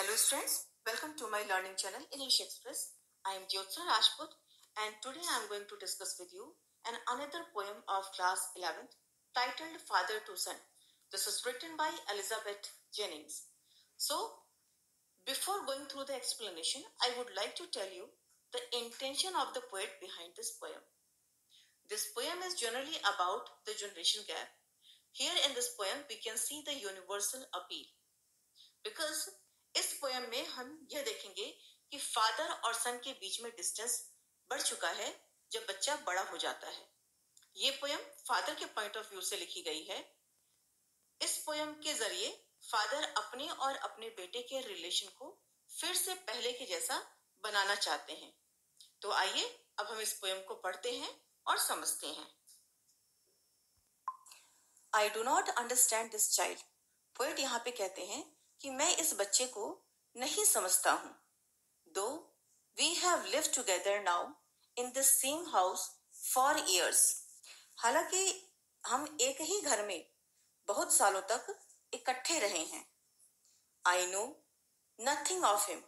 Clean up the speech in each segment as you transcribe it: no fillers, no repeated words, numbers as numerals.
Hello students, welcome to my learning channel English Express. I am Jyotsna Rajput and today I am going to discuss with you another poem of class 11th titled Father to Son. This is written by Elizabeth Jennings. So, before going through the explanation, I would like to tell you the intention of the poet behind this poem. This poem is generally about the generation gap. Here in this poem, we can see the universal appeal. Because इस poem में हम यह देखेंगे कि father और सन के बीच में distance बढ़ चुका है जब बच्चा बड़ा हो जाता है। ये पोयम फादर के पॉइंट ऑफ व्यू से लिखी गई है। इस पोयम के जरिए फादर अपने और अपने बेटे के रिलेशन को फिर से पहले के जैसा बनाना चाहते हैं। तो आइए अब हम इस पोयम को पढ़ते हैं और समझते हैं। I do not understand this child. Poet यहाँ पे कहते हैं कि मैं इस बच्चे को नहीं समझता हूं। Though we have live together now in the same house for years. हालांकि हम एक ही घर में बहुत सालों तक इकट्ठे रहे हैं। I know nothing of him.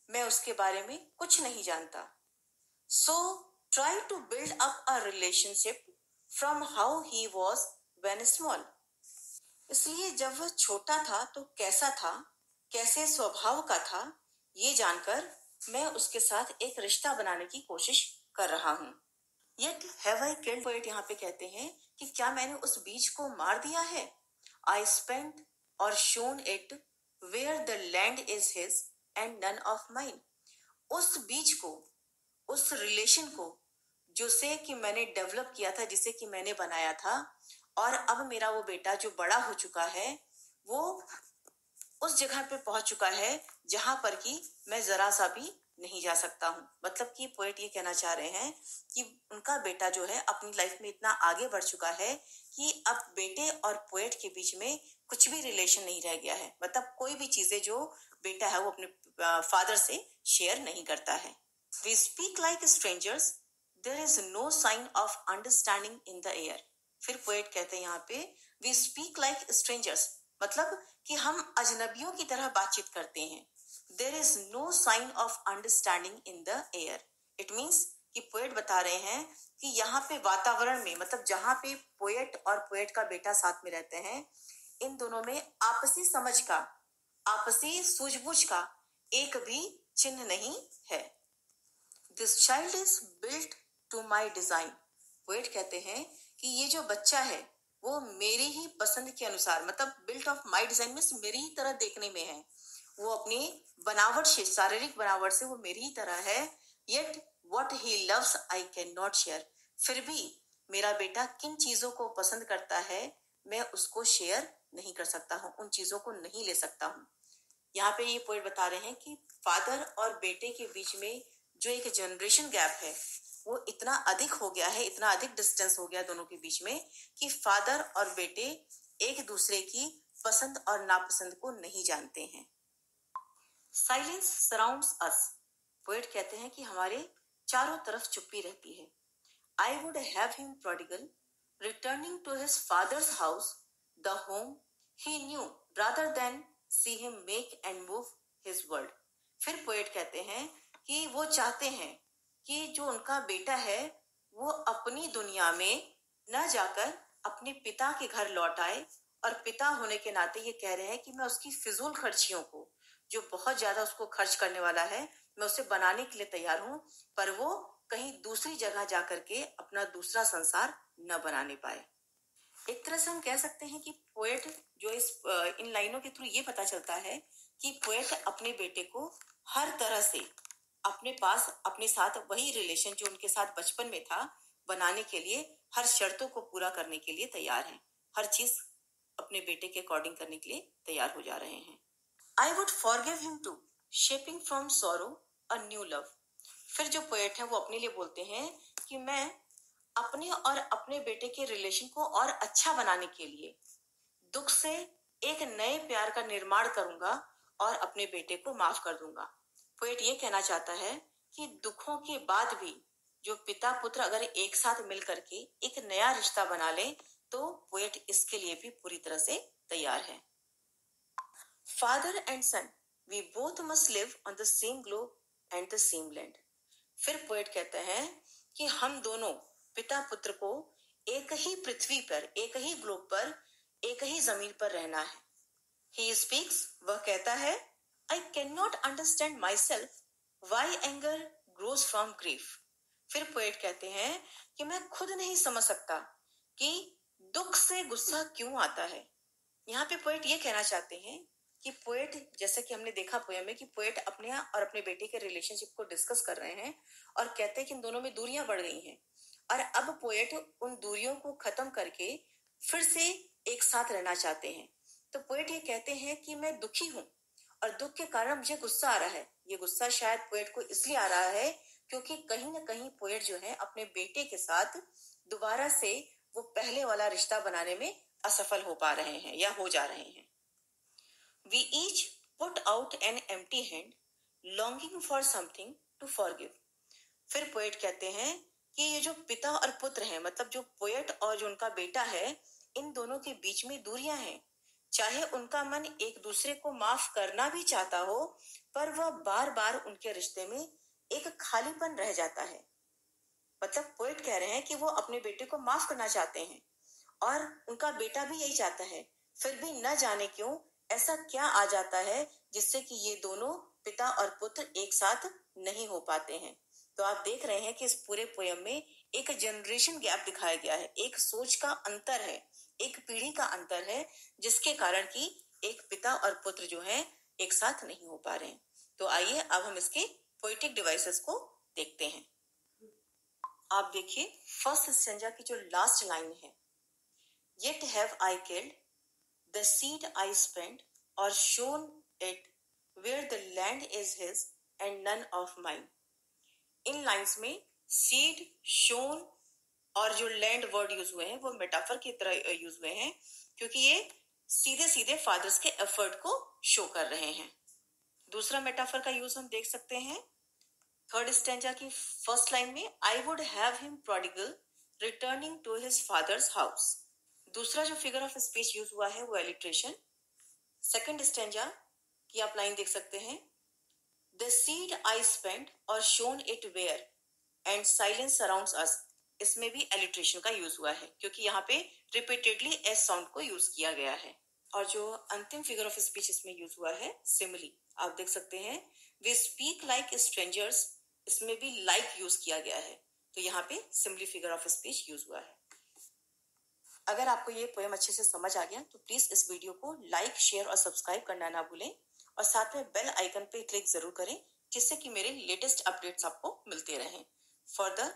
मैं उसके बारे में कुछ नहीं जानता। So try to build up a relationship from how he was when small. इसलिए जब वह छोटा था तो कैसा था, कैसे स्वभाव का था, ये जानकर मैं उसके साथ एक रिश्ता बनाने की कोशिश कर रहा हूँ। Yet have I killed? Poet यहाँ पे कहते हैं कि क्या मैंने उस बीज को मार दिया है? I spent or shown it where the land is his and none of mine. उस बीज को, उस रिलेशन को जो से कि मैंने डेवलप किया था, जिसे कि मैंने बनाया था, और अब मेरा वो बेटा जो बड़ा हो चुका है वो उस जगह पे पहुंच चुका है जहां पर कि मैं जरा सा भी नहीं जा सकता हूं। मतलब कि पोएट ये कहना चाह रहे हैं कि उनका बेटा जो है अपनी लाइफ में इतना आगे बढ़ चुका है कि अब बेटे और पोएट के बीच में कुछ भी रिलेशन नहीं रह गया है। मतलब कोई भी चीजें जो बेटा है वो अपने फादर से शेयर नहीं करता है। We speak like strangers, there is no sign of understanding in the air. फिर पोएट कहते हैं यहाँ पे वी स्पीक लाइक स्ट्रेंजर्स, मतलब कि हम अजनबियों की तरह बातचीत करते हैं। There is no sign of understanding in the air. It means कि पोएट बता रहे हैं कि यहाँ पे वातावरण में, मतलब जहाँ पे पोएट और पोएट का बेटा साथ में रहते हैं, इन दोनों में आपसी समझ का, आपसी सूझबूझ का एक भी चिन्ह नहीं है। This child is built to my design. Poet कहते हैं कि ये जो बच्चा है वो मेरी ही पसंद के अनुसार, मतलब built of my design means मेरी ही तरह देखने में है। वो अपनी बनावट से, शारीरिक बनावट से वो मेरी ही तरह है। Yet what he loves I can not share. फिर भी मेरा बेटा किन चीजों को पसंद करता है मैं उसको शेयर नहीं कर सकता हूँ, उन चीजों को नहीं ले सकता हूँ। यहाँ पे ये पोएट बता रहे हैं कि फादर और बेटे के बीच में जो एक जनरेशन गैप है वो इतना अधिक हो गया है, इतना अधिक डिस्टेंस हो गया दोनों के बीच में कि फादर और बेटे एक दूसरे की पसंद और नापसंद को नहीं जानते हैं। साइलेंस सराउंड्स अस। पोएट कहते हैं कि हमारे चारों तरफ चुप्पी रहती है। I would have him prodigal returning to his father's house, the home he knew, rather than see him make and move his world. फिर पोएट कहते हैं कि वो चाहते हैं कि जो उनका बेटा है वो अपनी दुनिया में न जाकर अपने पिता के घर लौट आए, और पिता होने के नाते ये कह रहे हैं कि मैं उसकी फिजूल खर्चियों को, जो बहुत ज्यादा उसको खर्च करने वाला है, मैं उसे बनाने के लिए तैयार हूं, पर वो कहीं दूसरी जगह जाकर के अपना दूसरा संसार न बनाने पाए। एक तरह से हम कह सकते हैं कि पोएट जो इन लाइनों के थ्रू ये पता चलता है कि पोएट अपने बेटे को हर तरह से अपने पास, अपने साथ वही रिलेशन जो उनके साथ बचपन में था बनाने के लिए हर शर्तों को पूरा करने के लिए तैयार हैं। हर चीज अपने बेटे के अकॉर्डिंग करने के लिए तैयार हो जा रहे हैं। I would forgive him to shaping from sorrow a new love. फिर जो पोएट है वो अपने लिए बोलते हैं कि मैं अपने और अपने बेटे के रिलेशन को और अच्छा बनाने के लिए दुख से एक नए प्यार का निर्माण करूंगा और अपने बेटे को माफ कर दूंगा। पोएट ये कहना चाहता है कि दुखों के बाद भी जो पिता पुत्र अगर एक साथ मिल करके एक नया रिश्ता बना ले तो पोएट इसके लिए भी पूरी तरह से तैयार है। Father and son we both must live on the same globe and the same land. फिर पोएट कहता है कि हम दोनों पिता पुत्र को एक ही पृथ्वी पर, एक ही ग्लोब पर, एक ही जमीन पर रहना है। ही स्पीक्स, वह कहता है, I can not understand my self Y anger grows from grief. फिर पोएट कहते हैं कि मैं खुद नहीं समझ सकता कि दुख से गुस्सा क्यों आता है। यहाँ पे पोएट ये कहना चाहते हैं कि पोएट, जैसे कि हमने देखा पोएम में, कि पोएट अपने और अपने बेटे के रिलेशनशिप को डिस्कस कर रहे हैं और कहते हैं कि इन दोनों में दूरियां बढ़ गई हैं और अब पोएट उन दूरियों को खत्म करके फिर से एक साथ रहना चाहते हैं। तो पोएट ये कहते हैं कि मैं दुखी हूँ और दुख के कारण मुझे गुस्सा आ रहा है। ये गुस्सा शायद पोएट को इसलिए आ रहा है क्योंकि कहीं ना कहीं पोएट जो है अपने बेटे के साथ दोबारा से वो पहले वाला रिश्ता बनाने में असफल हो पा रहे हैं या हो जा रहे हैं। We each put out an empty hand, longing for something to forgive. फिर पोएट कहते हैं कि ये जो पिता और पुत्र हैं, मतलब जो पोएट और जो उनका बेटा है, इन दोनों के बीच में दूरियां हैं। चाहे उनका मन एक दूसरे को माफ करना भी चाहता हो, पर वह बार बार उनके रिश्ते में एक खालीपन रह जाता है। मतलब पोएट कह रहे हैं कि वो अपने बेटे को माफ करना चाहते हैं और उनका बेटा भी यही चाहता है, फिर भी न जाने क्यों ऐसा क्या आ जाता है जिससे कि ये दोनों पिता और पुत्र एक साथ नहीं हो पाते हैं। तो आप देख रहे हैं कि इस पूरे पोयम में एक जनरेशन गैप दिखाया गया है, एक सोच का अंतर है, एक पीढ़ी का अंतर है, जिसके कारण कि एक पिता और पुत्र जो है एक साथ नहीं हो पा रहे हैं। तो आइए अब हम इसके पोएटिक डिवाइसेस को देखते हैं। आप देखिए फर्स्ट स्टैंजा की जो लास्ट लाइन है, Yet have I killed the seed I spent, or shown it where the land is his and none of mine. In lines में सीड, शोन और जो लैंड वर्ड यूज हुए हैं वो metaphor की तरह यूज हुए हैं क्योंकि ये सीधे सीधे फादर्स के एफर्ट को शो कर रहे हैं। दूसरा मेटाफर का यूज हम देख सकते हैं थर्ड स्टैंजा की फर्स्ट लाइन में, I would have him prodigal returning to his father's house. दूसरा जो फिगर ऑफ स्पीच यूज हुआ है वो एलिट्रेशन। सेकंड स्टैंजा की आप लाइन देख सकते हैं, द सीड आई स्पेंट और shone it where and silence surrounds us. इसमें भी एलिट्रेशन का यूज हुआ है क्योंकि यहाँ पे रिपीटेडली एस साउंड को यूज किया गया है। और जो अंतिम फिगर ऑफ स्पीच इसमें यूज हुआ है सिमिली, आप देख सकते हैं, वी स्पीक लाइक स्ट्रेंजर्स, इसमें भी लाइक यूज किया गया है, तो यहाँ पे simile figure of speech use हुआ है। अगर आपको ये पोएम अच्छे से समझ आ गया तो प्लीज इस वीडियो को लाइक, शेयर और सब्सक्राइब करना ना भूलें और साथ में बेल आइकन पे क्लिक जरूर करें जिससे कि मेरे लेटेस्ट अपडेट्स आपको मिलते रहें। For the